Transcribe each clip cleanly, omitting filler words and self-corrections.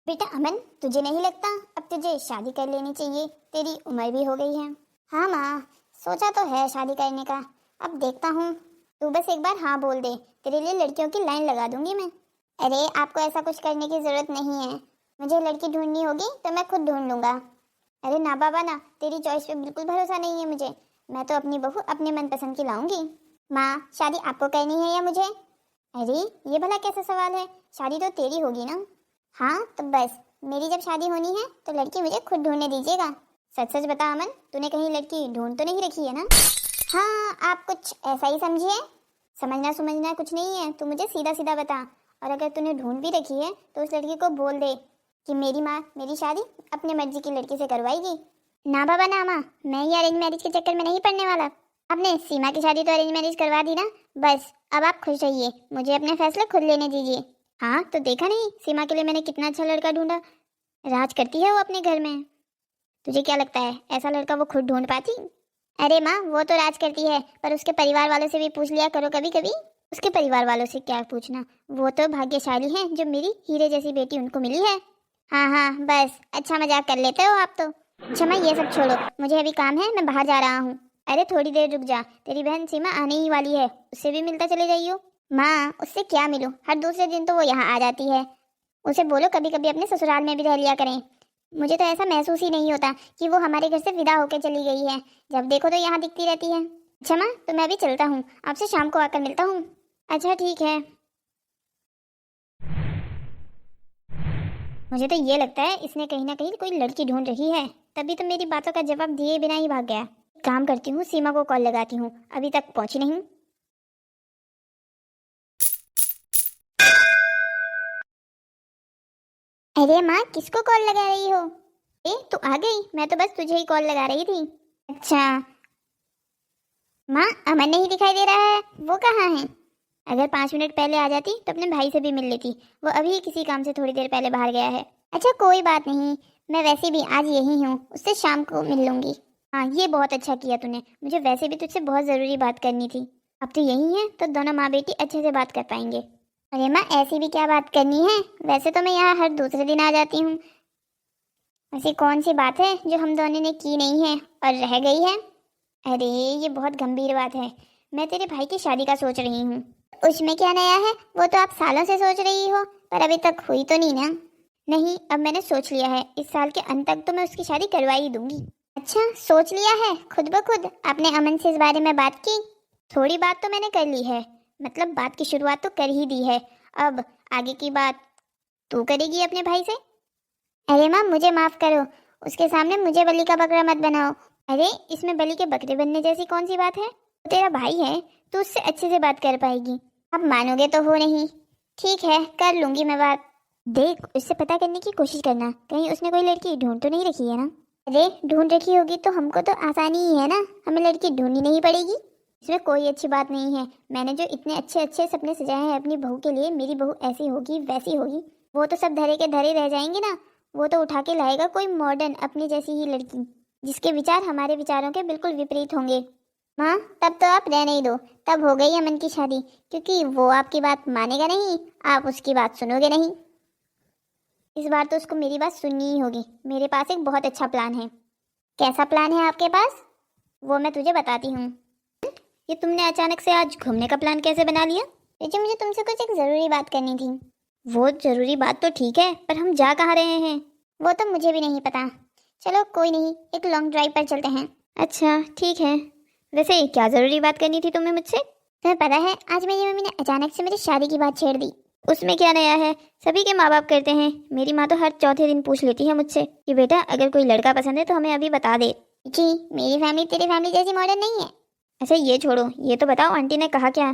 बेटा अमन, तुझे नहीं लगता अब तुझे शादी कर लेनी चाहिए? तेरी उम्र भी हो गई है। हाँ माँ, सोचा तो है शादी करने का, अब देखता हूँ। तू बस एक बार हाँ बोल दे, तेरे लिए लड़कियों की लाइन लगा दूंगी मैं। अरे आपको ऐसा कुछ करने की जरूरत नहीं है, मुझे लड़की ढूंढनी होगी तो मैं खुद ढूंढ लूंगा। अरे ना बाबा ना, तेरी चॉइस पे बिल्कुल भरोसा नहीं है मुझे। मैं तो अपनी बहू अपने मनपसंद की लाऊंगी। माँ, शादी आपको करनी है या मुझे? अरे ये भला कैसा सवाल है, शादी तो तेरी होगी ना। हाँ तो बस, मेरी जब शादी होनी है तो लड़की मुझे खुद ढूंढने दीजिएगा। सच सच बता अमन, तूने कहीं लड़की ढूंढ तो नहीं रखी है ना? हाँ, आप कुछ ऐसा ही समझिए। समझना समझना कुछ नहीं है, तू मुझे सीधा सीधा बता। और अगर तूने ढूंढ भी रखी है तो उस लड़की को बोल दे कि मेरी माँ मेरी शादी अपने मर्जी की लड़की से करवाएगी। ना बाबा ना माँ, मैं ये अरेंज मैरिज के चक्कर में नहीं पड़ने वाला। आपने सीमा की शादी तो अरेंज मैरिज करवा दी ना, बस अब आप खुश रहिए, मुझे अपने फैसले खुद लेने दीजिए। हाँ तो देखा नहीं सीमा के लिए मैंने कितना अच्छा लड़का ढूंढा। राज करती है वो अपने घर में। तुझे क्या लगता है ऐसा लड़का वो खुद ढूंढ पाती? अरे माँ, वो तो राज करती है, पर उसके परिवार वालों से भी पूछ लिया करो कभी कभी। उसके परिवार वालों से क्या पूछना, वो तो भाग्यशाली हैं जो मेरी हीरे जैसी बेटी उनको मिली है। हाँ हाँ बस, अच्छा मजाक कर लेते हो आप तो। अच्छा माँ, ये सब छोड़ो, मुझे अभी काम है, मैं बाहर जा रहा हूँ। अरे थोड़ी देर रुक जा, तेरी बहन सीमा आने ही वाली है, उससे भी मिलता चले जाइयो। माँ, उससे क्या मिलूं, हर दूसरे दिन तो वो यहाँ आ जाती है। उसे बोलो कभी कभी अपने ससुराल में भी रह लिया करें। मुझे तो ऐसा महसूस ही नहीं होता कि वो हमारे घर से विदा होकर चली गई है, जब देखो तो यहाँ दिखती रहती है। अच्छा माँ, तो मैं अभी चलता हूँ, आपसे शाम को आकर मिलता हूँ। अच्छा ठीक है। मुझे तो ये लगता है इसने कहीं ना कहीं कोई लड़की ढूंढ रही है, तभी तो मेरी बातों का जवाब दिए बिना ही भाग गया। काम करती हूँ, सीमा को कॉल लगाती हूँ, अभी तक पहुंची नहीं। अरे माँ, किसको कॉल लगा रही हो? ए तू आ गई, मैं तो बस तुझे ही कॉल लगा रही थी। अच्छा माँ, अमन नहीं दिखाई दे रहा है, वो कहाँ है? अगर 5 मिनट पहले आ जाती तो अपने भाई से भी मिल लेती, वो अभी किसी काम से थोड़ी देर पहले बाहर गया है। अच्छा कोई बात नहीं, मैं वैसे भी आज यही हूँ, उससे शाम को मिल लूंगी। हाँ ये बहुत अच्छा किया तूने, मुझे वैसे भी तुझसे बहुत ज़रूरी बात करनी थी। अब तो यही है तो दोनों माँ बेटी अच्छे से बात कर पाएंगे। अरे माँ, ऐसी भी क्या बात करनी है, वैसे तो मैं यहाँ हर दूसरे दिन आ जाती हूँ। ऐसी कौन सी बात है जो हम दोनों ने की नहीं है और रह गई है? अरे ये बहुत गंभीर बात है, मैं तेरे भाई की शादी का सोच रही हूँ। उसमें क्या नया है, वो तो आप सालों से सोच रही हो, पर अभी तक हुई तो नहीं ना? नहीं, अब मैंने सोच लिया है, इस साल के अंत तक तो मैं उसकी शादी करवा ही दूंगी। अच्छा सोच लिया है खुद ब खुद? आपने अमन से इस बारे में बात की? थोड़ी बात तो मैंने कर ली है, मतलब बात की शुरुआत तो कर ही दी है, अब आगे की बात तू करेगी अपने भाई से। अरे माँ मुझे माफ करो, उसके सामने मुझे बलि का बकरा मत बनाओ। अरे इसमें बलि के बकरे बनने जैसी कौन सी बात है, वो तेरा भाई है, तू उससे अच्छे से बात कर पाएगी। अब मानोगे तो हो नहीं। ठीक है कर लूंगी मैं बात। देख, उससे पता करने की कोशिश करना, कहीं उसने कोई लड़की ढूंढ तो नहीं रखी है ना? अरे ढूंढ रखी होगी तो हमको तो आसानी ही है ना, हमें लड़की ढूंढनी नहीं पड़ेगी। इसमें कोई अच्छी बात नहीं है, मैंने जो इतने अच्छे अच्छे सपने सजाए हैं अपनी बहू के लिए, मेरी बहू ऐसी होगी वैसी होगी, वो तो सब धरे के धरे रह जाएंगे ना। वो तो उठा के लाएगा कोई मॉडर्न अपनी जैसी ही लड़की, जिसके विचार हमारे विचारों के बिल्कुल विपरीत होंगे। माँ तब तो आप रहने ही दो, तब हो गई अमन की शादी, क्योंकि वो आपकी बात मानेगा नहीं, आप उसकी बात सुनोगे नहीं। इस बार तो उसको मेरी बात सुननी ही होगी, मेरे पास एक बहुत अच्छा प्लान है। कैसा प्लान है आपके पास? वो मैं तुझे बताती हूँ। ये तुमने अचानक से आज घूमने का प्लान कैसे बना लिया? जी मुझे तुमसे कुछ एक ज़रूरी बात करनी थी। वो ज़रूरी बात तो ठीक है, पर हम जा कहाँ रहे हैं? वो तो मुझे भी नहीं पता, चलो कोई नहीं, एक लॉन्ग ड्राइव पर चलते हैं। अच्छा ठीक है, वैसे क्या ज़रूरी बात करनी थी तुम्हें मुझसे? तुम्हें पता है आज मेरी मम्मी ने अचानक से मेरी शादी की बात छेड़ दी। उसमें क्या नया है, सभी के माँ बाप करते हैं, मेरी माँ तो हर चौथे दिन पूछ लेती है मुझसे कि बेटा अगर कोई लड़का पसंद है तो हमें अभी बता दे। जी मेरी फैमिली तेरी फैमिली जैसी मॉडर्न नहीं है। अच्छा ये छोड़ो, ये तो बताओ आंटी ने कहा क्या?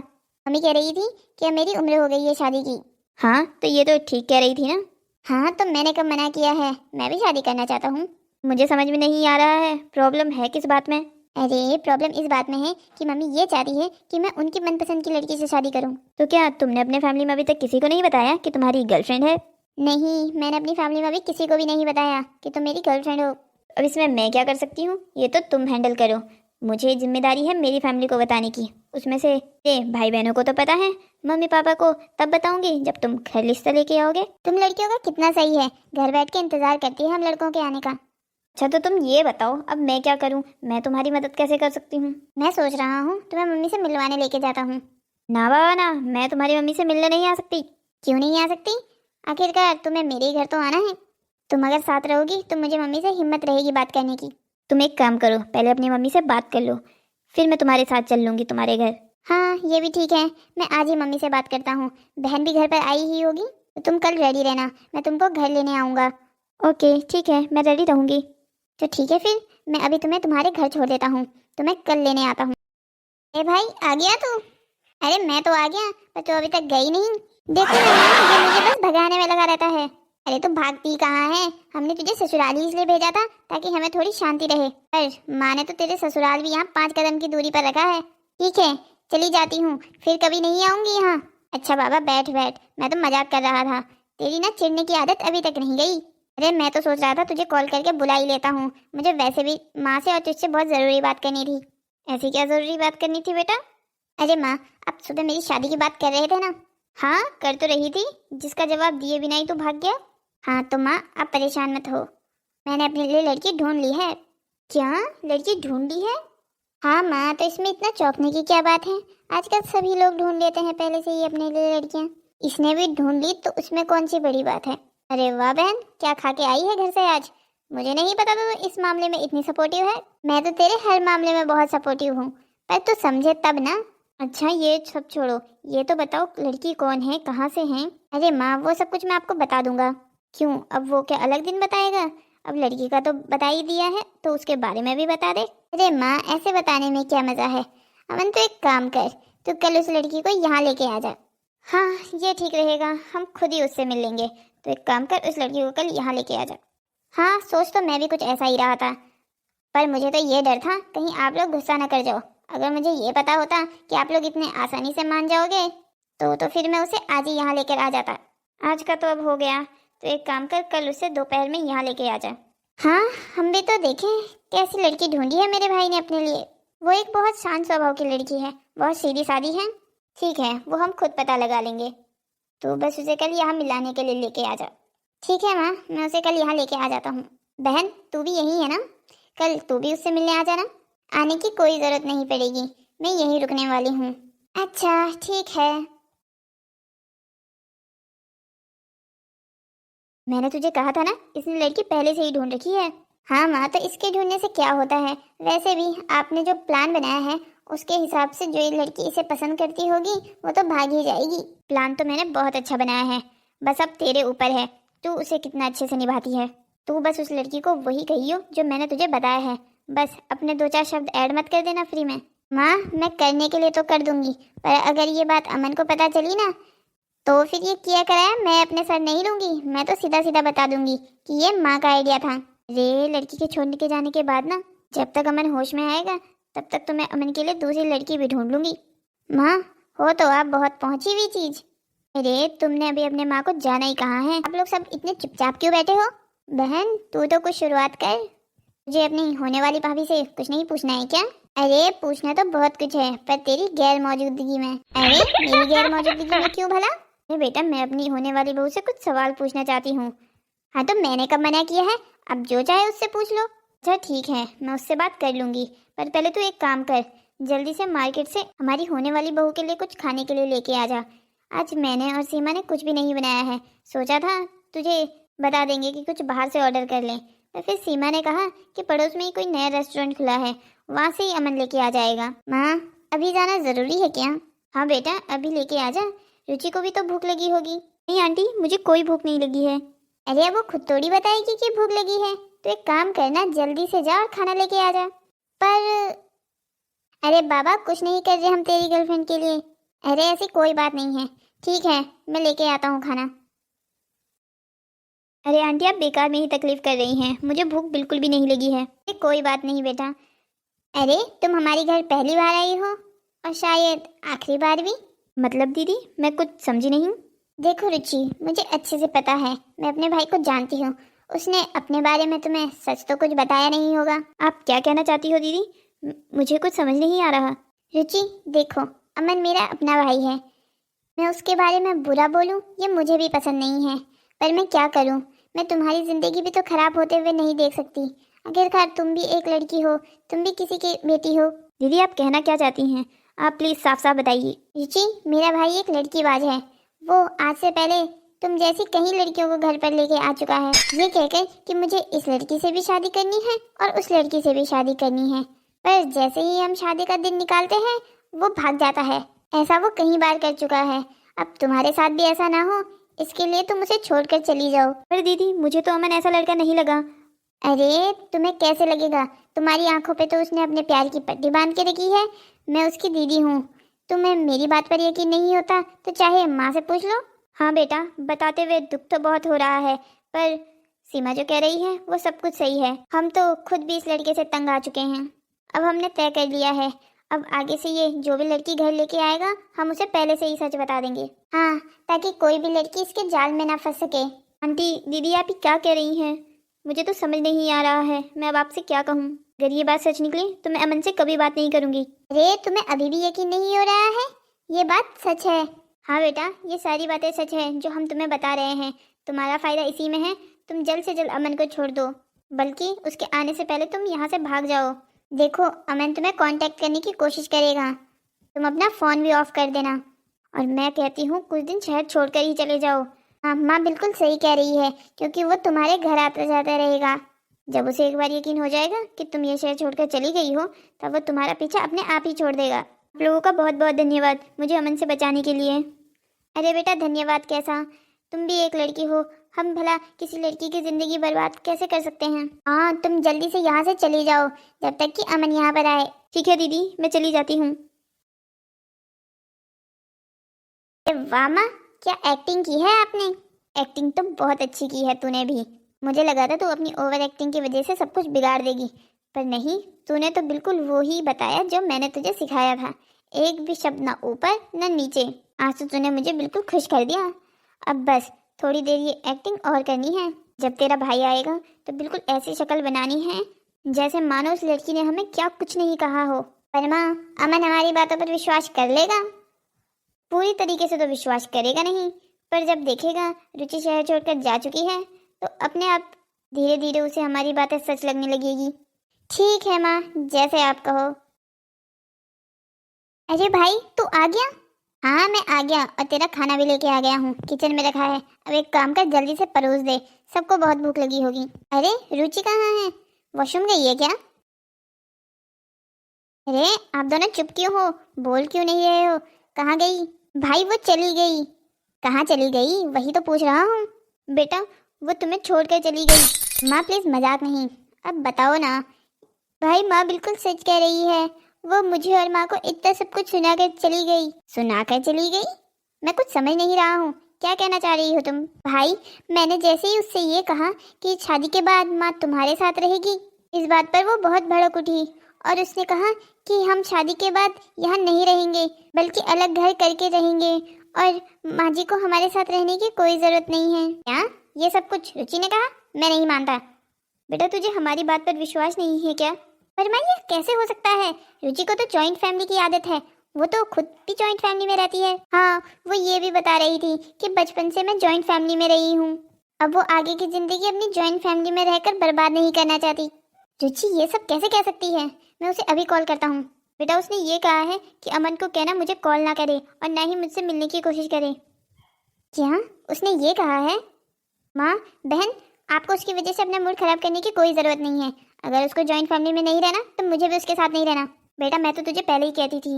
मम्मी कह रही थी कि अब मेरी उम्र हो गई है शादी की। हाँ तो ये तो ठीक कह रही थी ना। हाँ तो मैंने कब मना किया है, मैं भी शादी करना चाहता हूँ। मुझे समझ में नहीं आ रहा है, प्रॉब्लम है किस बात में? अरे प्रॉब्लम इस बात में है कि मम्मी ये चाहती है कि मैं उनकी मनपसंद की लड़की से शादी करूं। तो क्या तुमने अपने फैमिली में अभी तक किसी को नहीं बताया कि तुम्हारी गर्लफ्रेंड है? नहीं, मैंने अपनी फैमिली में अभी किसी को भी नहीं बताया कि तुम मेरी गर्लफ्रेंड हो। अब इसमें मैं क्या कर सकती हूँ, ये तो तुम हैंडल करो। मुझे जिम्मेदारी है मेरी फैमिली को बताने की। उसमें से भाई बहनों को तो पता है, मम्मी पापा को तब बताऊंगी जब तुम घर रिश्ता लेके आओगे। तुम लड़कियों का कितना सही है, घर बैठ के इंतजार करती है हम लड़कों के आने का। अच्छा तो तुम ये बताओ अब मैं क्या करूं, मैं तुम्हारी मदद कैसे कर सकती हूँ? मैं सोच रहा हूँ तुम्हें मम्मी से मिलवाने लेके जाता हूँ। ना बाबा ना, मैं तुम्हारी मम्मी से मिलने नहीं आ सकती। क्यों नहीं आ सकती? आखिरकार तुम्हें मेरे ही घर तो आना है। तुम अगर साथ रहोगी तो मुझे मम्मी से हिम्मत रहेगी बात करने की। तुम एक काम करो, पहले अपनी मम्मी से बात कर लो, फिर मैं तुम्हारे साथ चल लूंगी तुम्हारे घर। हाँ ये भी ठीक है, मैं आज ही मम्मी से बात करता हूँ। बहन भी घर पर आई ही होगी तो तुम कल रेडी रहना, मैं तुमको घर लेने आऊँगा। ओके ठीक है, मैं रेडी रहूँगी। तो ठीक है फिर मैं अभी तुम्हें तुम्हारे घर छोड़ देता हूँ, तो मैं कल लेने आता हूँ। ए भाई आ गया तू? अरे मैं तो आ गया पर तू अभी तक गई नहीं। देखो ना, ये मुझे बस भगाने में लगा रहता है। अरे तू भागती कहाँ है? हमने तुझे ससुराल ही इसलिए भेजा था ताकि हमें थोड़ी शांति रहे, पर माँ ने तो तेरे ससुराल भी यहाँ 5 कदम की दूरी पर रखा है। ठीक है चली जाती हूँ, फिर कभी नहीं आऊंगी यहाँ। अच्छा बाबा बैठ बैठ, मैं तो मजाक कर रहा था। तेरी ना चिढ़ने की आदत अभी तक नहीं गई। अरे मैं तो सोच रहा था तुझे कॉल करके बुला ही लेता हूँ, मुझे वैसे भी माँ से और तुझसे बहुत ज़रूरी बात करनी थी। ऐसी क्या ज़रूरी बात करनी थी बेटा? अरे माँ आप सुबह मेरी शादी की बात कर रहे थे ना? हाँ कर तो रही थी, जिसका जवाब दिए बिना ही तो भाग गया। हाँ तो माँ आप परेशान मत हो, मैंने अपने लिए लड़की ढूंढ ली है। क्या लड़की ढूंढ ली है? हाँ माँ तो इसमें इतना चौंकने की क्या बात है, आजकल सभी लोग ढूंढ लेते हैं पहले से ही अपने लिए लड़कियाँ। इसने भी ढूंढ ली तो उसमें कौन सी बड़ी बात है। अरे वाह बहन, क्या खा के आई है घर से आज? मुझे नहीं पता था तो इस मामले में इतनी सपोर्टिव है। मैं तो तेरे हर मामले में बहुत सपोर्टिव हूँ, पर तू समझे तब ना। अच्छा ये सब छोड़ो, ये तो बताओ लड़की कौन है, कहाँ से है? अरे माँ वो सब कुछ मैं आपको बता दूंगा। क्यों, अब वो क्या अलग दिन बताएगा? अब लड़की का तो बता ही दिया है तो उसके बारे में भी बता दे। अरे माँ ऐसे बताने में क्या मजा है। अमन तो एक काम कर, तू कल उस लड़की को यहाँ लेके आ जा। हाँ ये ठीक रहेगा, हम खुद ही उससे मिल लेंगे। तो एक काम कर, उस लड़की को कल यहाँ लेके आ जा। हाँ सोच तो मैं भी कुछ ऐसा ही रहा था, पर मुझे तो ये डर था कहीं आप लोग गुस्सा न कर जाओ। अगर मुझे ये पता होता कि आप लोग इतने आसानी से मान जाओगे तो फिर मैं उसे आज ही यहाँ लेकर आ जाता। आज का तो अब हो गया, तो एक काम कर कल उसे दोपहर में यहाँ लेके आ जा। हाँ हम भी तो देखें कैसी लड़की ढूंढी है मेरे भाई ने अपने लिए। वो एक बहुत शांत स्वभाव की लड़की है, बहुत सीधी सादी है। ठीक है वो हम खुद पता लगा लेंगे, तो बस उसे कल यहाँ मिलाने के लिए लेके आ जा। ठीक है माँ मैं उसे कल यहाँ लेके आ जाता हूँ। बहन तू भी यही है ना? कल तू भी उससे मिलने आ जाना। आने की कोई ज़रूरत नहीं पड़ेगी, मैं यहीं रुकने वाली हूँ। अच्छा ठीक है। मैंने तुझे कहा था ना इसने लड़की पहले से ही ढूंढ रखी है। हाँ माँ तो इसके ढूंढने से क्या होता है, वैसे भी आपने जो प्लान बनाया है उसके हिसाब से जो ये लड़की इसे पसंद करती होगी वो तो भाग ही जाएगी। प्लान तो मैंने बहुत अच्छा बनाया है, बस अब तेरे ऊपर है तू उसे कितना अच्छे से निभाती है। तू बस उस लड़की को वही कहियो जो मैंने तुझे बताया है, बस अपने 2-4 शब्द ऐड मत कर देना फ्री में। माँ मैं करने के लिए तो कर दूंगी, पर अगर ये बात अमन को पता चली ना तो फिर ये किया कराया मैं अपने सर नहीं लूंगी। मैं तो सीधा सीधा बता दूंगी कि ये माँ का आइडिया था। रे लड़की के छोड़ने के जाने के बाद ना, जब तक अमन होश में आएगा तब तक तो मैं अमन के लिए दूसरी लड़की भी ढूंढ लूंगी। माँ हो तो आप बहुत पहुंची हुई चीज। अरे तुमने अभी अपने माँ को जाना ही कहाँ है, आप लोग सब इतने चुपचाप क्यों बैठे हो? बहन तू तो कुछ शुरुआत कर, मुझे अपनी होने वाली भाभी से कुछ नहीं पूछना है क्या? अरे पूछना तो बहुत कुछ है, पर तेरी गैर मौजूदगी में। अरे मेरी गैर मौजूदगी में क्यों भला? अरे बेटा मैं अपनी होने वाली बहू से कुछ सवाल पूछना चाहती हूँ। हाँ तो मैंने कब मना किया है, अब जो चाहे उससे पूछ लो। अच्छा ठीक है मैं उससे बात कर लूंगी, पर पहले तू एक काम कर, जल्दी से मार्केट से हमारी होने वाली बहू के लिए कुछ खाने के लिए लेके आ जा। आज मैंने और सीमा ने कुछ भी नहीं बनाया है, सोचा था तुझे बता देंगे कि कुछ बाहर से ऑर्डर कर लें, पर फिर सीमा ने कहा कि पड़ोस में ही कोई नया रेस्टोरेंट खुला है, वहाँ से ही अमन लेके आ जाएगा। माँ अभी जाना ज़रूरी है क्या? हाँ बेटा अभी लेके आ जा, रुचि को भी तो भूख लगी होगी। नहीं आंटी मुझे कोई भूख नहीं लगी है। अरे वो खुद थोड़ी बताएगी कि भूख लगी है, तो एक काम करना जल्दी से जा और खाना लेके आ जा। पर अरे बाबा कुछ नहीं कर रहे हम तेरी गर्लफ्रेंड के लिए। अरे ऐसी कोई बात नहीं है, ठीक है मैं लेके आता हूँ खाना। अरे आंटी आप बेकार में ही तकलीफ कर रही हैं, मुझे भूख बिल्कुल भी नहीं लगी है। अरे कोई बात नहीं बेटा। अरे तुम हमारे घर पहली बार आई हो और शायद आखिरी बार भी। मतलब दीदी मैं कुछ समझी नहीं। देखो रुचि मुझे अच्छे से पता है, मैं अपने भाई को जानती हूँ, उसने अपने बारे में तुम्हें सच तो कुछ बताया नहीं होगा। आप क्या कहना चाहती हो दीदी? मुझे कुछ समझ नहीं आ रहा। रुचि देखो, अमन मेरा अपना भाई है। मैं उसके बारे में बुरा बोलूं ये मुझे भी पसंद नहीं है, पर मैं क्या करूं। मैं तुम्हारी जिंदगी भी तो खराब होते हुए नहीं देख सकती। आखिरकार तुम भी एक लड़की हो, तुम भी किसी की बेटी हो। दीदी आप कहना क्या चाहती हैं? आप प्लीज साफ साफ बताइए। रुचि मेरा भाई एक लड़कीबाज है। वो आज से पहले तुम जैसी कई लड़कियों को घर पर लेके आ चुका है, ये कहकर कि मुझे इस लड़की से भी शादी करनी है और उस लड़की से भी शादी करनी है। पर जैसे ही हम शादी का दिन निकालते हैं वो भाग जाता है। ऐसा वो कई बार कर चुका है। अब तुम्हारे साथ भी ऐसा ना हो, इसके लिए तुम उसे छोड़कर चली जाओ। पर दीदी मुझे तो अमन ऐसा लड़का नहीं लगा। अरे तुम्हें कैसे लगेगा? तुम्हारी आंखों पे तो उसने अपने प्यार की पट्टी बांध के रखी है। मैं उसकी दीदी हूँ। तुम्हें मेरी बात पर यकीन नहीं होता तो चाहे माँ से पूछ लो। हाँ बेटा, बताते हुए दुख तो बहुत हो रहा है, पर सीमा जो कह रही है वो सब कुछ सही है। हम तो खुद भी इस लड़के से तंग आ चुके हैं। अब हमने तय कर लिया है, अब आगे से ये जो भी लड़की घर लेके आएगा हम उसे पहले से ही सच बता देंगे। हाँ, ताकि कोई भी लड़की इसके जाल में ना फंस सके। आंटी दीदी आप क्या कह रही हैं? मुझे तो समझ नहीं आ रहा है, मैं अब आपसे क्या कहूँ। अगर ये बात सच निकली तो मैं अमन से कभी बात नहीं करूँगी। अरे तुम्हें अभी भी यकीन नहीं हो रहा है? ये बात सच है। हाँ बेटा, ये सारी बातें सच है जो हम तुम्हें बता रहे हैं। तुम्हारा फायदा इसी में है। तुम जल्द से जल्द अमन को छोड़ दो, बल्कि उसके आने से पहले तुम यहाँ से भाग जाओ। देखो अमन तुम्हें कांटेक्ट करने की कोशिश करेगा, तुम अपना फ़ोन भी ऑफ कर देना। और मैं कहती हूँ कुछ दिन शहर छोड़कर ही चले जाओ। हाँ माँ बिल्कुल सही कह रही है, क्योंकि वो तुम्हारे घर आता जाता रहेगा। जब उसे एक बार यकीन हो जाएगा कि तुम ये शहर छोड़कर चली गई हो, तब वो तुम्हारा पीछा अपने आप ही छोड़ देगा। आप लोगों का बहुत बहुत धन्यवाद मुझे अमन से बचाने के लिए। अरे बेटा धन्यवाद कैसा, तुम भी एक लड़की हो। हम भला किसी लड़की की जिंदगी बर्बाद कैसे कर सकते हैं। हाँ तुम जल्दी से यहाँ से चली जाओ जब तक कि अमन यहाँ पर आए। ठीक है दीदी, मैं चली जाती हूँ। वाह माँ, क्या एक्टिंग की है आपने। एक्टिंग तो बहुत अच्छी की है तूने भी। मुझे लगा था तू अपनी ओवर एक्टिंग की वजह से सब कुछ बिगाड़ देगी, पर नहीं, तूने तो बिल्कुल वो ही बताया जो मैंने तुझे सिखाया था। एक भी शब्द ना ऊपर ना नीचे। आज तो तूने मुझे बिल्कुल खुश कर दिया। अब बस थोड़ी देर ये एक्टिंग और करनी है। जब तेरा भाई आएगा तो बिल्कुल ऐसी शक्ल बनानी है जैसे मानो उस लड़की ने हमें क्या कुछ नहीं कहा हो। पर माँ, अमन हमारी बातों पर विश्वास कर लेगा? पूरी तरीके से तो विश्वास करेगा नहीं, पर जब देखेगा रुचि शहर छोड़कर जा चुकी है तो अपने आप धीरे धीरे उसे हमारी बातें सच लगने लगेगी। ठीक है माँ, जैसे आप कहो। अरे भाई तू आ गया? हाँ मैं आ गया और तेरा खाना भी लेके आ गया हूँ, किचन में रखा है। अब एक काम कर, जल्दी से परोस दे, सबको बहुत भूख लगी होगी। अरे रुचि कहाँ है? वॉशरूम गई है क्या? अरे आप दोनों चुप क्यों हो, बोल क्यों नहीं रहे हो? कहाँ गई? भाई वो चली गई। कहाँ चली गई वही तो पूछ रहा हूँ। बेटा वो तुम्हें छोड़कर चली गई। माँ प्लीज मजाक नहीं, अब बताओ ना। भाई माँ बिल्कुल सच कह रही है, वो मुझे और माँ को इतना सब कुछ सुनाकर चली गई। सुनाकर चली गई? मैं कुछ समझ नहीं रहा हूँ, क्या कहना चाह रही हो तुम? भाई मैंने जैसे ही उससे ये कहा कि शादी के बाद माँ तुम्हारे साथ रहेगी, इस बात पर वो बहुत भड़क उठी और उसने कहा कि हम शादी के बाद यहाँ नहीं रहेंगे बल्कि अलग घर करके रहेंगे और माँ जी को हमारे साथ रहने की कोई जरूरत नहीं है। क्या ये सब कुछ रुचि ने कहा? मैं नहीं मानता। बेटा तुझे हमारी बात पर विश्वास नहीं है क्या? पर माँ ये कैसे हो सकता है? रुचि को तो जॉइंट फैमिली की आदत है, वो तो खुद भी जॉइंट फैमिली में रहती है। हाँ वो ये भी बता रही थी कि बचपन से मैं जॉइंट फैमिली में रही हूँ। अब वो आगे की जिंदगी अपनी जॉइंट फैमिली में रहकर बर्बाद नहीं करना चाहती। रुचि ये सब कैसे कह सकती है? मैं उसे अभी कॉल करता हूँ। बेटा उसने ये कहा है कि अमन को कहना मुझे कॉल ना करे और ना ही मुझसे मिलने की कोशिश करे। क्या उसने ये कहा है? माँ बहन, आपको उसकी वजह से अपना मूड खराब करने की कोई ज़रूरत नहीं है। अगर उसको जॉइंट फैमिली में नहीं रहना तो मुझे भी उसके साथ नहीं रहना। बेटा मैं तो तुझे पहले ही कहती थी,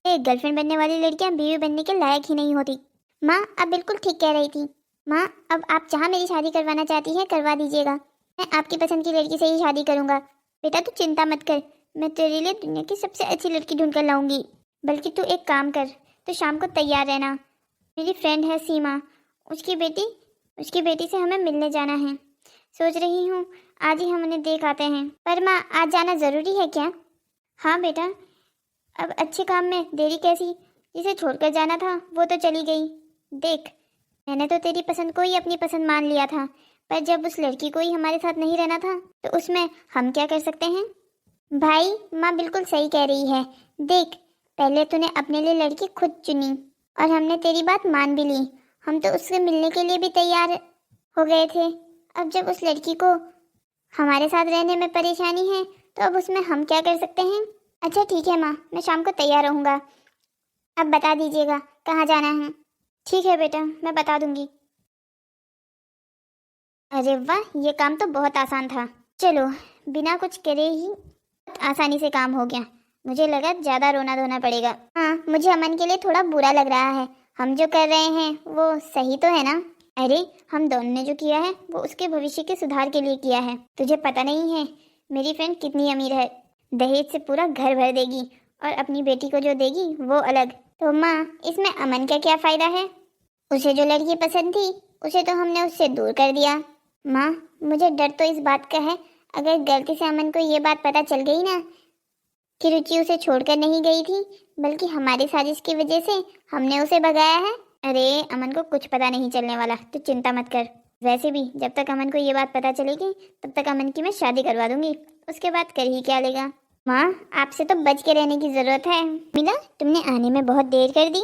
एक गर्लफ्रेंड बनने वाली लड़कियां बीवी बनने के लायक ही नहीं होती। माँ अब बिल्कुल ठीक कह रही थी। माँ अब आप जहाँ मेरी शादी करवाना चाहती हैं करवा दीजिएगा, मैं आपकी पसंद की लड़की से ही शादी करूँगा। बेटा तू चिंता मत कर, मैं तेरे लिए दुनिया की सबसे अच्छी लड़की ढूंढ कर लाऊंगी। बल्कि तू एक काम कर, तो शाम को तैयार रहना। मेरी फ्रेंड है सीमा, उसकी बेटी से हमें मिलने जाना है। सोच रही हूँ आज ही हम उन्हें देख आते हैं। पर माँ आज जाना ज़रूरी है क्या? हाँ बेटा, अब अच्छे काम में देरी कैसी, जिसे छोड़कर जाना था वो तो चली गई। देख मैंने तो तेरी पसंद को ही अपनी पसंद मान लिया था, पर जब उस लड़की को ही हमारे साथ नहीं रहना था तो उसमें हम क्या कर सकते हैं? भाई माँ बिल्कुल सही कह रही है। देख, पहले तूने अपने लिए लड़की खुद चुनी और हमने तेरी बात मान भी ली। हम तो उससे मिलने के लिए भी तैयार हो गए थे। अब जब उस लड़की को हमारे साथ रहने में परेशानी है तो अब उसमें हम क्या कर सकते हैं। अच्छा ठीक है माँ, मैं शाम को तैयार रहूँगा। अब बता दीजिएगा कहाँ जाना है। ठीक है बेटा, मैं बता दूंगी। अरे वाह, ये काम तो बहुत आसान था। चलो, बिना कुछ करे ही आसानी से काम हो गया। मुझे लगा ज़्यादा रोना धोना पड़ेगा। हाँ, मुझे अमन के लिए थोड़ा बुरा लग रहा है। हम जो कर रहे हैं वो सही तो है ना। अरे, हम दोनों ने जो किया है वो उसके भविष्य के सुधार के लिए किया है। तुझे पता नहीं है मेरी फ्रेंड कितनी अमीर है। दहेज से पूरा घर भर देगी और अपनी बेटी को जो देगी वो अलग। तो माँ, इसमें अमन का क्या फ़ायदा है। उसे जो लड़की पसंद थी उसे तो हमने उससे दूर कर दिया। माँ, मुझे डर तो इस बात का है, अगर गलती से अमन को ये बात पता चल गई ना कि रुचि उसे छोड़कर नहीं गई थी बल्कि हमारी साजिश की वजह से हमने उसे भगाया है। अरे, अमन को कुछ पता नहीं चलने वाला, तो चिंता मत कर। वैसे भी जब तक अमन को ये बात पता चलेगी तब तक अमन की मैं शादी करवा दूंगी। उसके बाद कर ही क्या लेगा। माँ, आपसे तो बच के रहने की जरूरत है। मीना, तुमने आने में बहुत देर कर दी।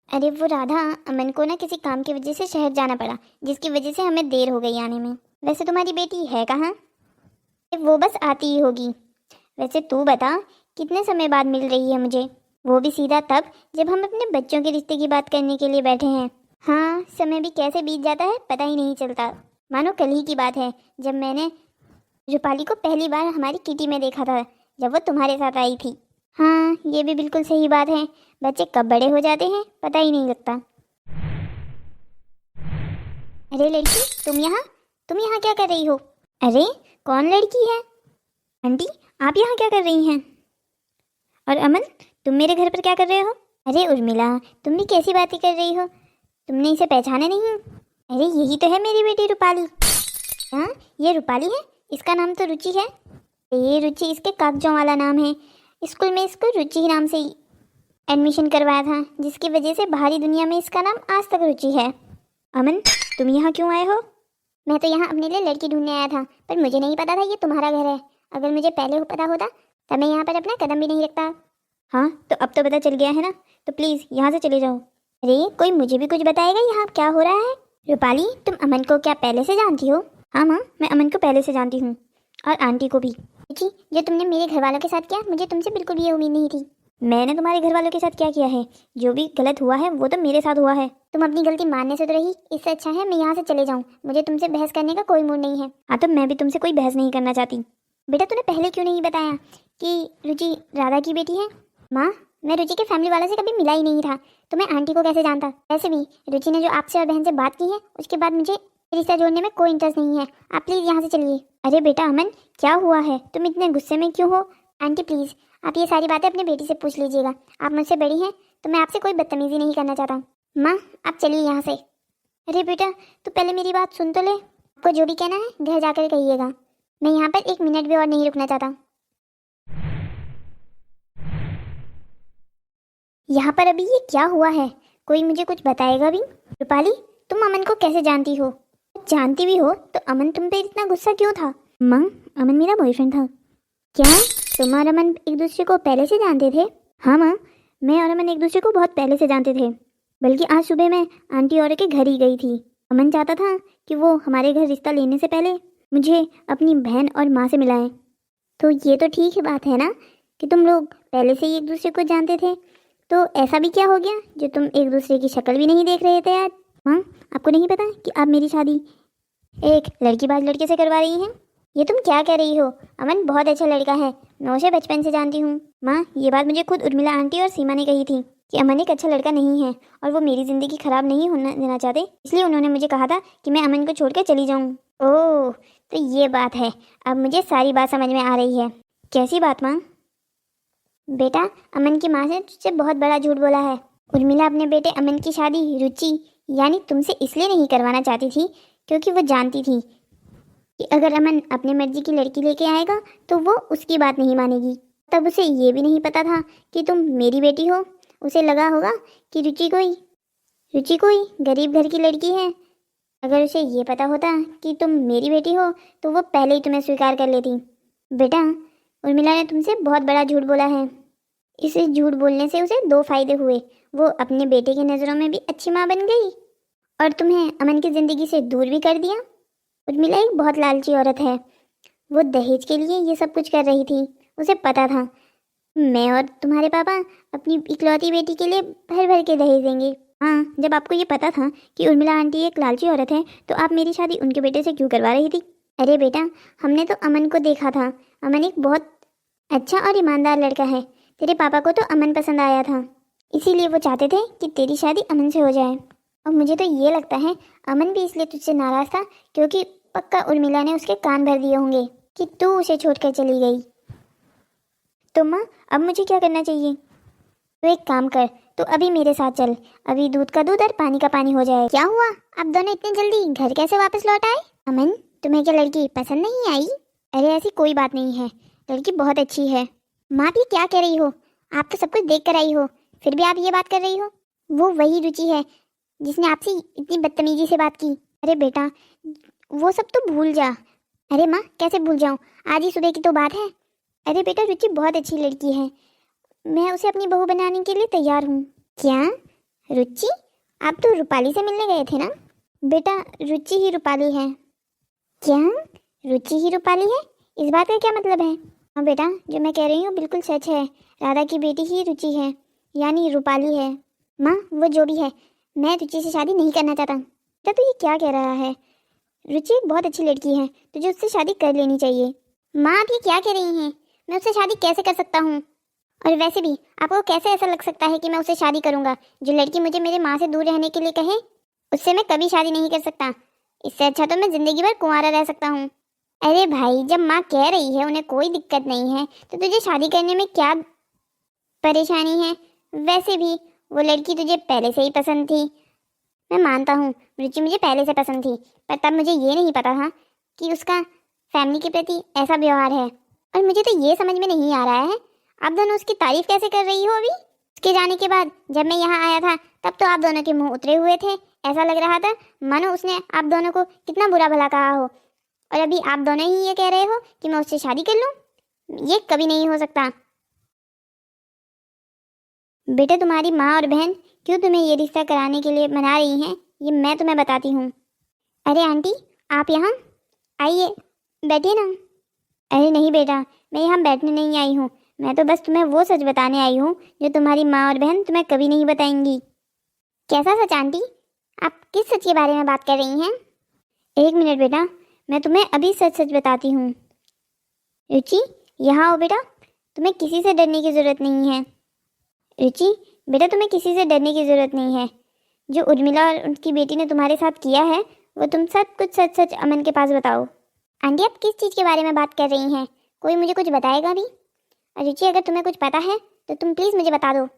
अरे वो राधा, अमन को ना किसी काम की वजह से शहर जाना पड़ा, जिसकी वजह से हमें देर हो गई आने में। वैसे तुम्हारी बेटी है कहाँ। वो बस आती ही होगी। वैसे तू बता, कितने समय बाद मिल रही है मुझे, वो भी सीधा तब जब हम अपने बच्चों के रिश्ते की बात करने के लिए बैठे हैं। हाँ, समय भी कैसे बीत जाता है पता ही नहीं चलता। मानो कल ही की बात है जब मैंने रूपाली को पहली बार हमारी किटी में देखा था, जब वो तुम्हारे साथ आई थी। हाँ, ये भी बिल्कुल सही बात है। बच्चे कब बड़े हो जाते हैं पता ही नहीं लगता। अरे लड़की, तुम यहाँ क्या कर रही हो। अरे, कौन लड़की है। आंटी, आप यहाँ क्या कर रही हैं। और अमन, तुम मेरे घर पर क्या कर रहे हो। अरे उर्मिला, तुम भी कैसी बातें कर रही हो, तुमने इसे पहचाना नहीं। अरे यही तो है मेरी बेटी रूपाली। हाँ, ये रूपाली है, इसका नाम तो रुचि है। ये रुचि इसके कागजों वाला नाम है। स्कूल में इसको रुचि नाम से एडमिशन करवाया था, जिसकी वजह से बाहरी दुनिया में इसका नाम आज तक रुचि है। अमन, तुम यहाँ क्यों आए हो। मैं तो यहाँ अपने लिए लड़की ढूंढने आया था, पर मुझे नहीं पता था ये तुम्हारा घर है। अगर मुझे पहले पता होता तब मैं यहाँ पर अपना कदम भी नहीं रखता। हाँ, तो अब तो पता चल गया है ना, तो प्लीज़ यहाँ से चले जाओ। अरे, कोई मुझे भी कुछ बताएगा यहाँ क्या हो रहा है। रूपाली, तुम अमन को क्या पहले से जानती हो। हाँ माँ, मैं अमन को पहले से जानती हूँ, और आंटी को भी। जी, जो तुमने मेरे घर वालों के साथ किया, मुझे तुमसे बिल्कुल ये उम्मीद नहीं थी। मैंने तुम्हारे घर वालों के साथ क्या किया है, जो भी गलत हुआ है वो तो मेरे साथ हुआ है। तुम अपनी गलती मानने से तो रही, इससे अच्छा है मैं यहाँ से चले जाऊँ। मुझे तुमसे बहस करने का कोई मूड नहीं है। हाँ, तो मैं भी तुमसे कोई बहस नहीं करना चाहती। बेटा, तूने पहले क्यों नहीं बताया कि रुचि राधा की बेटी है। माँ, मैं रुचि के फैमिली वालों से कभी मिला ही नहीं था, तो मैं आंटी को कैसे जानता। वैसे भी रुचि ने जो आपसे और बहन से बात की है उसके बाद मुझे रिश्ता जोड़ने में कोई इंटरेस्ट नहीं है। आप प्लीज़ यहाँ से चलिए। अरे बेटा अमन, क्या हुआ है, तुम इतने गुस्से में क्यों हो। आंटी प्लीज़, आप ये सारी बातें अपनी बेटी से पूछ लीजिएगा। आप मुझसे बड़ी हैं तो मैं आपसे कोई बदतमीजी नहीं करना चाहता। माँ, आप चलिए यहाँ से। अरे बेटा, तो पहले मेरी बात सुन तो ले। आपको जो भी कहना है घर जाकर कहिएगा। मैं यहाँ पर 1 मिनट भी और नहीं रुकना चाहता। यहाँ पर अभी ये क्या हुआ है, कोई मुझे कुछ बताएगा भी। रूपाली, तुम अमन को कैसे जानती हो। जानती भी हो तो अमन तुम पे इतना गुस्सा क्यों था। माँ, अमन मेरा बॉयफ्रेंड था। क्या, तुम और अमन एक दूसरे को पहले से जानते थे। हाँ माँ, मैं और अमन एक दूसरे को बहुत पहले से जानते थे, बल्कि आज सुबह मैं आंटी और के घर ही गई थी। अमन चाहता था कि वो हमारे घर रिश्ता लेने से पहले मुझे अपनी बहन और माँ से मिलाएं। तो ये तो ठीक है बात है ना कि तुम लोग पहले से ही एक दूसरे को जानते थे। तो ऐसा भी क्या हो गया जो तुम एक दूसरे की शक्ल भी नहीं देख रहे थे आज। हाँ, आपको नहीं पता कि आप मेरी शादी एक लड़कीबाज लड़के से करवा रही हैं। ये तुम क्या कह रही हो। अमन बहुत अच्छा लड़का है, मैं उसे बचपन से जानती हूँ। माँ, ये बात मुझे खुद उर्मिला आंटी और सीमा ने कही थी कि अमन एक अच्छा लड़का नहीं है और वो मेरी ज़िंदगी ख़राब नहीं होना देना चाहते, इसलिए उन्होंने मुझे कहा था कि मैं अमन को छोड़कर चली जाऊँ। ओह, तो ये बात है, अब मुझे सारी बात समझ में आ रही है। कैसी बात माँ। बेटा, अमन की माँ ने तुझसे बहुत बड़ा झूठ बोला है। उर्मिला अपने बेटे अमन की शादी रुचि यानी तुमसे इसलिए नहीं करवाना चाहती थी क्योंकि वो जानती थी कि अगर अमन अपनी मर्जी की लड़की लेके आएगा तो वो उसकी बात नहीं मानेगी। तब उसे ये भी नहीं पता था कि तुम मेरी बेटी हो। उसे लगा होगा कि रुचि कोई गरीब घर की लड़की है। अगर उसे ये पता होता कि तुम मेरी बेटी हो तो वो पहले ही तुम्हें स्वीकार कर लेती। बेटा, उर्मिला ने तुमसे बहुत बड़ा झूठ बोला है। इसे झूठ बोलने से उसे 2 फायदे हुए। वो अपने बेटे की नज़रों में भी अच्छी माँ बन गई और तुम्हें अमन की ज़िंदगी से दूर भी कर दिया। उर्मिला एक बहुत लालची औरत है। वो दहेज के लिए ये सब कुछ कर रही थी। उसे पता था मैं और तुम्हारे पापा अपनी इकलौती बेटी के लिए भर भर के दहेज देंगे। हाँ, जब आपको ये पता था कि उर्मिला आंटी एक लालची औरत है तो आप मेरी शादी उनके बेटे से क्यों करवा रही थी? अरे बेटा, हमने तो अमन को देखा था। अमन एक बहुत अच्छा और ईमानदार लड़का है। तेरे पापा को तो अमन पसंद आया था, इसीलिए वो चाहते थे कि तेरी शादी अमन से हो जाए। और मुझे तो ये लगता है अमन भी इसलिए तुझसे नाराज़ था क्योंकि पक्का उर्मिला ने उसके कान भर दिए होंगे कि तू उसे छोड़कर चली गई। तो माँ, अब मुझे क्या करना चाहिए? तो एक काम कर, तो अभी मेरे साथ चल। अभी दूध का दूध और पानी का पानी हो जाए। क्या हुआ, आप दोनों इतनी जल्दी घर कैसे वापस लौट आए? अमन, तुम्हें क्या लड़की पसंद नहीं आई? अरे ऐसी कोई बात नहीं है, लड़की बहुत अच्छी है। माँ भी क्या कह रही हो? आप तो सब कुछ देख कर आई हो, फिर भी आप ये बात कर रही हो। वो वही रुचि है जिसने आपसे इतनी बदतमीजी से बात की। अरे बेटा, वो सब तो भूल जा। अरे माँ, कैसे भूल जाऊँ? आज ही सुबह की तो बात है। अरे बेटा, रुचि बहुत अच्छी लड़की है। मैं उसे अपनी बहू बनाने के लिए तैयार हूँ। क्या रुचि? आप तो रूपाली से मिलने गए थे ना? बेटा, रुचि ही रूपाली है। क्या रुचि ही रूपाली है? इस बात का क्या मतलब है? हाँ बेटा, जो मैं कह रही हूँ बिल्कुल सच है। राधा की बेटी ही रुचि है, यानी रूपाली है। माँ, वो जो भी है, मैं रुचि से शादी नहीं करना चाहता। बेटा, तू ये क्या कह रहा है? रुचि एक बहुत अच्छी लड़की है, तुझे उससे शादी कर लेनी चाहिए। माँ, आप ये क्या कह रही हैं? मैं उससे शादी कैसे कर सकता हूँ? और वैसे भी आपको कैसे ऐसा लग सकता है कि मैं उससे शादी करूँगा? जो लड़की मुझे मेरे माँ से दूर रहने के लिए कहे, उससे मैं कभी शादी नहीं कर सकता। इससे अच्छा तो मैं ज़िंदगी भर कुंवारा रह सकता हूँ। अरे भाई, जब माँ कह रही है उन्हें कोई दिक्कत नहीं है तो तुझे शादी करने में क्या परेशानी है? वैसे भी वो लड़की तुझे पहले से ही पसंद थी। मैं मानता हूँ रुचि मुझे पहले से पसंद थी, पर तब मुझे ये नहीं पता था कि उसका फैमिली के प्रति ऐसा व्यवहार है। और मुझे तो ये समझ में नहीं आ रहा है आप दोनों उसकी तारीफ कैसे कर रही हो अभी? उसके जाने के बाद जब मैं यहाँ आया था तब तो आप दोनों के मुंह उतरे हुए थे। ऐसा लग रहा था मानो उसने आप दोनों को कितना बुरा भला कहा हो। और अभी आप दोनों ही ये कह रहे हो कि मैं उससे शादी कर लूँ? ये कभी नहीं हो सकता। बेटे, तुम्हारी माँ और बहन क्यों तुम्हें ये रिश्ता कराने के लिए मना रही हैं, ये मैं तुम्हें बताती हूँ। अरे आंटी, आप यहाँ आइए, बैठिए ना। अरे नहीं बेटा, मैं यहाँ बैठने नहीं आई हूँ। मैं तो बस तुम्हें वो सच बताने आई हूँ जो तुम्हारी माँ और बहन तुम्हें कभी नहीं बताएंगी। कैसा सच आंटी? आप किस सच के बारे में बात कर रही हैं? 1 मिनट बेटा, मैं तुम्हें अभी सच सच बताती हूँ। रुचि, यहाँ आओ बेटा, तुम्हें किसी से डरने की ज़रूरत नहीं है। रुचि बेटा, तुम्हें किसी से डरने की ज़रूरत नहीं है। जो उर्मिला और उनकी बेटी ने तुम्हारे साथ किया है वो तुम सब कुछ सच सच अमन के पास बताओ। आंटी, आप किस चीज़ के बारे में बात कर रही हैं? कोई मुझे कुछ बताएगा भी? रुचि, अगर तुम्हें कुछ पता है तो तुम प्लीज़ मुझे बता दो।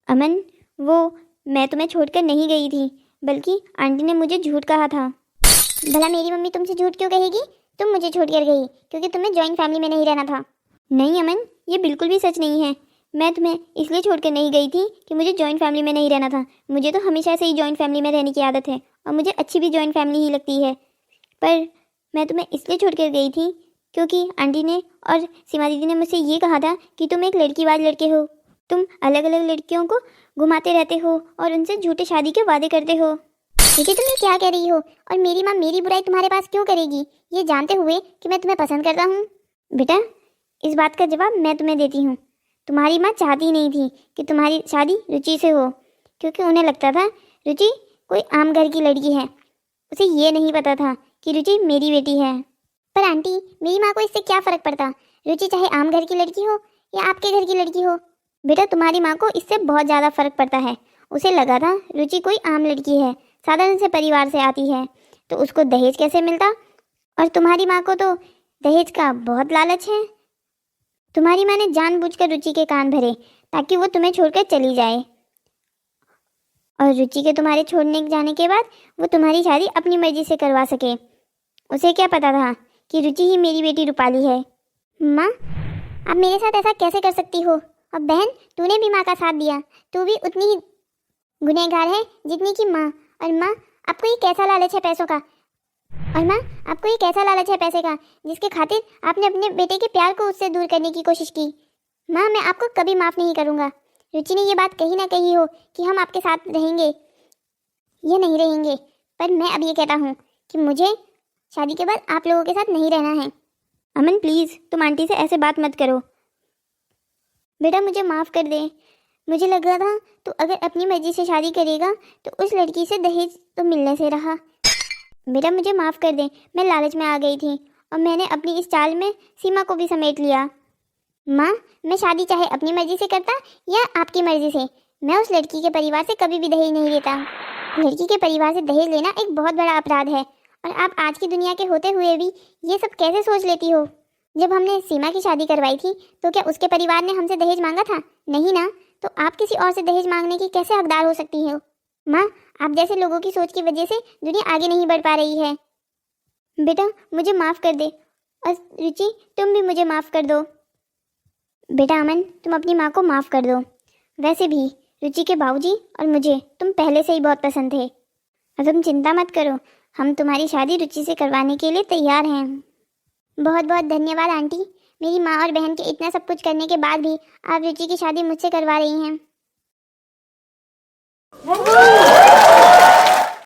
अमन, वो मैं तुम्हें छोड़कर नहीं गई थी, बल्कि आंटी ने मुझे झूठ कहा था। भला मेरी मम्मी तुमसे झूठ क्यों कहेगी? तुम मुझे छोड़ कर गई क्योंकि तुम्हें जॉइंट फैमिली में नहीं रहना था। नहीं अमन, ये बिल्कुल भी सच नहीं है। मैं तुम्हें इसलिए छोड़कर नहीं गई थी कि मुझे जॉइंट फैमिली में नहीं रहना था। मुझे तो हमेशा से ही जॉइंट फैमिली में रहने की आदत है और मुझे अच्छी भी जॉइंट फैमिली ही लगती है। पर मैं तुम्हें इसलिए छोड़ कर गई थी क्योंकि आंटी ने और सीमा दीदी ने मुझसे ये कहा था कि तुम एक लड़की वाले लड़के हो। तुम अलग अलग लड़कियों को घुमाते रहते हो और उनसे झूठे शादी के वादे करते हो। दीदी, तुम ये क्या कह रही हो? और मेरी माँ मेरी बुराई तुम्हारे पास क्यों करेगी, ये जानते हुए कि मैं तुम्हें पसंद करता हूँ? बेटा, इस बात का जवाब मैं तुम्हें देती हूँ। तुम्हारी माँ चाहती नहीं थी कि तुम्हारी शादी रुचि से हो, क्योंकि उन्हें लगता था रुचि कोई आम घर की लड़की है। उसे ये नहीं पता था कि रुचि मेरी बेटी है। पर आंटी, मेरी माँ को इससे क्या फ़र्क पड़ता? रुचि चाहे आम घर की लड़की हो या आपके घर की लड़की हो। बेटा, तुम्हारी माँ को इससे बहुत ज़्यादा फ़र्क पड़ता है। उसे लगा था रुचि कोई आम लड़की है, साधारण से परिवार से आती है, तो उसको दहेज कैसे मिलता? और तुम्हारी माँ को तो दहेज का बहुत लालच है। तुम्हारी माँ ने जानबूझकर रुचि के कान भरे ताकि वो तुम्हें छोड़कर चली जाए, और रुचि के तुम्हारे छोड़ने जाने के बाद वो तुम्हारी शादी अपनी मर्जी से करवा सके। उसे क्या पता था कि रुचि ही मेरी बेटी रूपाली है। माँ, आप मेरे साथ ऐसा कैसे कर सकती हो? और बहन, तूने भी माँ का साथ दिया। तू भी उतनी ही गुनहगार है जितनी कि माँ। और माँ, आपको ये कैसा लालच है पैसों का? और माँ, आपको ये कैसा लालच है पैसे का जिसके खातिर आपने अपने बेटे के प्यार को उससे दूर करने की कोशिश की। माँ, मैं आपको कभी माफ़ नहीं करूँगा। रुचि ने ये बात कही ना कही हो कि हम आपके साथ रहेंगे या नहीं रहेंगे, पर मैं अब ये कहता हूँ कि मुझे शादी के बाद आप लोगों के साथ नहीं रहना है। अमन प्लीज़, तुम आंटी से ऐसे बात मत करो। बेटा मुझे माफ़ कर दे। मुझे लगा था तो अगर अपनी मर्जी से शादी करेगा तो उस लड़की से दहेज तो मिलने से रहा। बेटा मुझे माफ़ कर दे, मैं लालच में आ गई थी और मैंने अपनी इस चाल में सीमा को भी समेट लिया। माँ, मैं शादी चाहे अपनी मर्जी से करता या आपकी मर्जी से, मैं उस लड़की के परिवार से कभी भी दहेज नहीं लेता। लड़की के परिवार से दहेज लेना एक बहुत बड़ा अपराध है और आप आज की दुनिया के होते हुए भी ये सब कैसे सोच लेती हो। जब हमने सीमा की शादी करवाई थी तो क्या उसके परिवार ने हमसे दहेज मांगा था? नहीं ना, तो आप किसी और से दहेज मांगने की कैसे हकदार हो सकती हो? माँ, आप जैसे लोगों की सोच की वजह से दुनिया आगे नहीं बढ़ पा रही है। बेटा मुझे माफ़ कर दे और रुचि तुम भी मुझे माफ़ कर दो। बेटा अमन, तुम अपनी माँ को माफ़ कर दो। वैसे भी रुचि के बाबूजी और मुझे तुम पहले से ही बहुत पसंद थे और तुम चिंता मत करो, हम तुम्हारी शादी रुचि से करवाने के लिए तैयार हैं। बहुत बहुत धन्यवाद आंटी, मेरी माँ और बहन के इतना सब कुछ करने के बाद भी आप रुचि की शादी मुझसे करवा रही हैं।